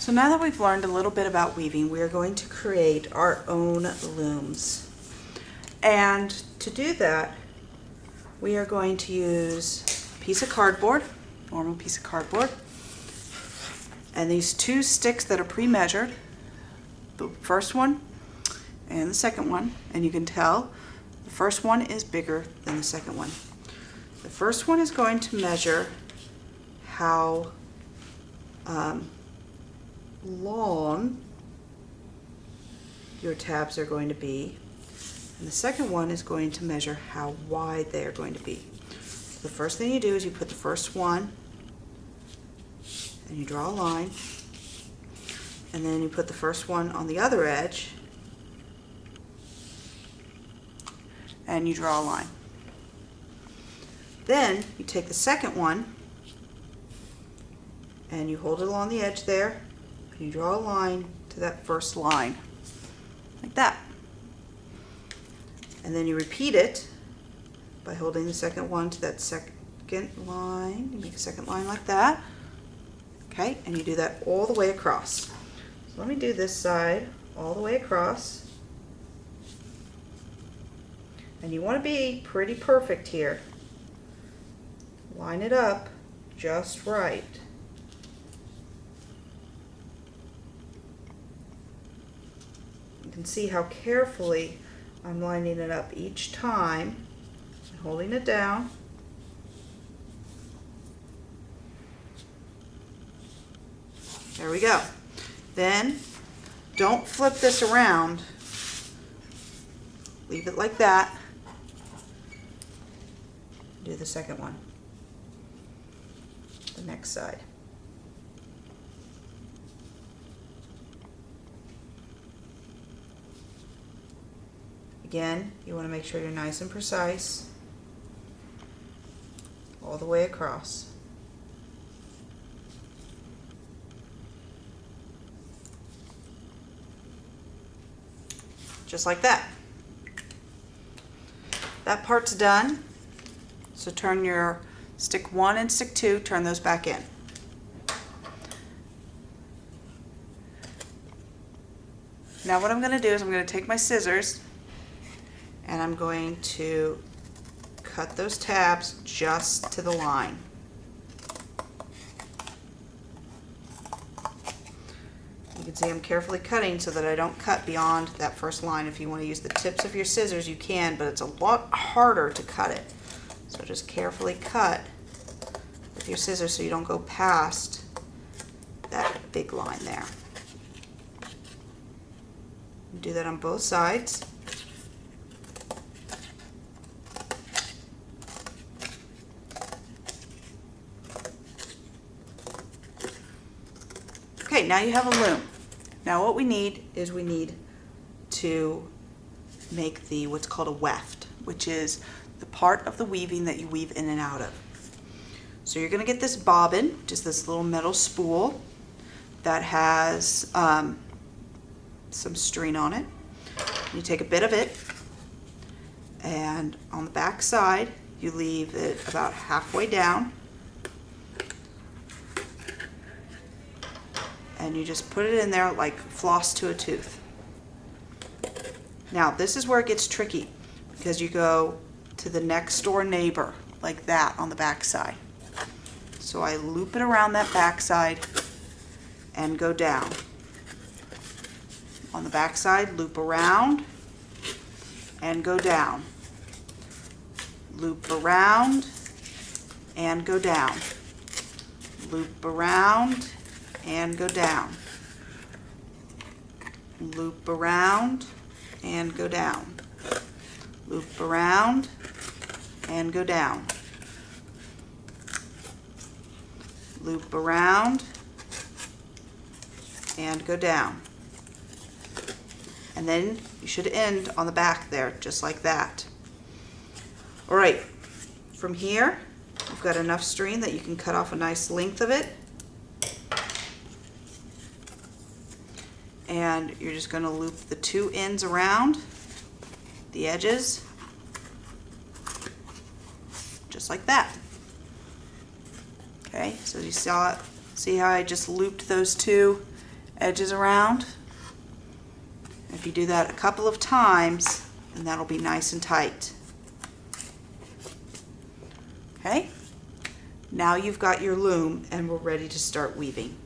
So now that we've learned a little bit about weaving, we are going to create our own looms. And to do that, we are going to use a piece of cardboard, normal piece of cardboard, and these two sticks that are pre-measured, the first one and the second one, and you can tell the first one is bigger than the second one. The first one is going to measure how long your tabs are going to be, and the second one is going to measure how wide they are going to be. So the first thing you do is you put the first one and you draw a line, and then you put the first one on the other edge and you draw a line. Then you take the second one and you hold it along the edge there, and you draw a line to that first line, like that. And then you repeat it by holding the second one to that second line. You make a second line like that. Okay, and you do that all the way across. So let me do this side all the way across. And you want to be pretty perfect here. Line it up just right. You can see how carefully I'm lining it up each time and holding it down. There we go. Then don't flip this around. Leave it like that. Do the second one. The next side. Again, you want to make sure you're nice and precise all the way across. Just like that. That part's done. So turn your stick 1 and stick 2, turn those back in. Now what I'm going to do is I'm going to take my scissors and I'm going to cut those tabs just to the line. You can see I'm carefully cutting so that I don't cut beyond that first line. If you want to use the tips of your scissors, you can, but it's a lot harder to cut it. So just carefully cut with your scissors so you don't go past that big line there. Do that on both sides. Okay, now you have a loom. Now what we need is we need to make the what's called a weft, which is the part of the weaving that you weave in and out of. So you're going to get this bobbin, just this little metal spool that has some string on it. You take a bit of it, and on the back side you leave it about halfway down, and you just put it in there like floss to a tooth. Now this is where it gets tricky, because you go to the next door neighbor like that on the back side. So I loop it around that back side and go down. On the back side, loop around and go down. Loop around and go down. Loop around and go down. Loop around and go down. Loop around and go down. Loop around and go down. And then you should end on the back there, just like that. All right, from here, you've got enough string that you can cut off a nice length of it. And you're just going to loop the two ends around the edges, just like that. Okay, so you saw it. See how I just looped those two edges around. If you do that a couple of times, then that'll be nice and tight. Okay, now you've got your loom and we're ready to start weaving.